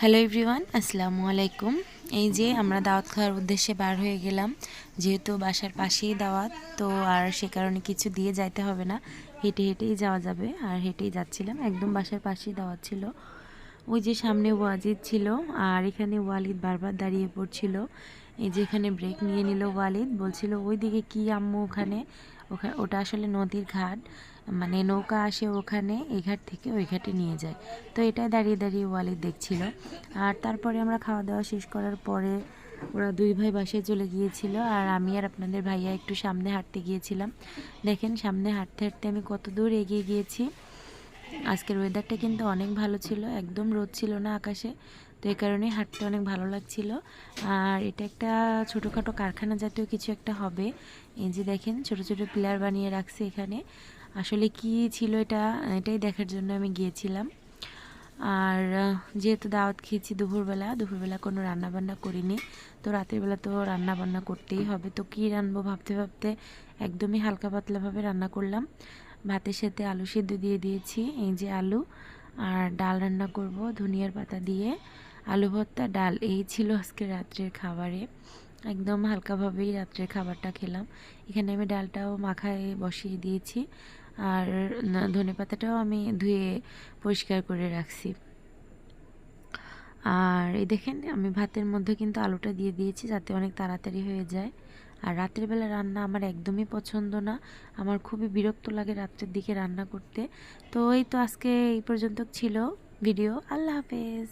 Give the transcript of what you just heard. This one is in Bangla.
হ্যালো এভরিওয়ান, আসসালামু আলাইকুম। এই যে আমরা দাওয়াত খাওয়ার উদ্দেশ্যে বার হয়ে গেলাম। যেহেতু বাসার পাশেই দাওয়াত, তো আর সে কারণে কিছু দিয়ে যাইতে হবে না, হেঁটে হেঁটেই যাওয়া যাবে। আর হেঁটেই যাচ্ছিলাম, একদম বাসার পাশেই দাওয়াত ছিল। ওই যে সামনে ওয়াজিদ ছিল, আর এখানে ওয়ালিদ বারবার দাঁড়িয়ে পড়ছিল। এই যে এখানে ব্রেক নিয়ে নিল ওয়ালিদ, বলছিল ওই দিকে কি আম্মু, ওখানে ওটা আসলে নদীর ঘাট, মানে নৌকা আসে ওখানে, এই ঘাট থেকে ওই ঘাটে নিয়ে যায়। তো এটাই দাঁড়িয়ে দাঁড়িয়ে ওয়ালিদ দেখছিল। আর তারপরে আমরা খাওয়া দাওয়া শেষ করার পরে ওরা দুই ভাই বাসায় চলে গিয়েছিল, আর আমি আর আপনাদের ভাইয়া একটু সামনে হাঁটতে গিয়েছিলাম। দেখেন সামনে হাঁটতে হাঁটতে আমি কত দূর এগিয়ে গিয়েছি। আজকের ওয়েদারটা কিন্তু অনেক ভালো ছিল, একদম রোদ ছিল না আকাশে, তো এই কারণে হাঁটতে অনেক ভালো লাগছিল। আর এটা একটা ছোটোখাটো কারখানা জাতীয় কিছু একটা হবে। এই যে দেখেন ছোট ছোট পিলার বানিয়ে রাখছে এখানে, আসলে কি ছিল এটা, এটাই দেখার জন্য আমি গিয়েছিলাম। আর যেহেতু দাওয়াত খেয়েছি দুপুরবেলা কোনো রান্না বান্না করিনি, তো রাতের বেলা তো রান্না বান্না করতেই হবে। তো কী রান্নাবো ভাবতে ভাবতে একদমই হালকা পাতলাভাবে রান্না করলাম। ভাতের সাথে আলু সিদ্ধ দিয়ে দিয়েছি, এই যে আলু, আর ডাল রান্না করব ধনিয়ার পাতা দিয়ে, আলু ভর্তা ডাল, এই ছিল আজকে রাত্রের খাবারে। একদম হালকাভাবেই রাত্রের খাবারটা খেলাম। এখানে আমি ডালটাও মাখায় বসিয়ে দিয়েছি, আর ধনেপাতাটাও আমি ধুয়ে পরিষ্কার করে রাখছি। আর এই দেখেন আমি ভাতের মধ্যে কিন্তু আলুটা দিয়ে দিয়েছি যাতে অনেক তাড়াতাড়ি হয়ে যায়। আর রাতের বেলা রান্না আমার একদমই পছন্দ না, আমার খুবই বিরক্ত লাগে রাত্রের দিকে রান্না করতে। তো এই তো আজকে এই পর্যন্ত ছিল ভিডিও। আল্লাহ হাফেজ।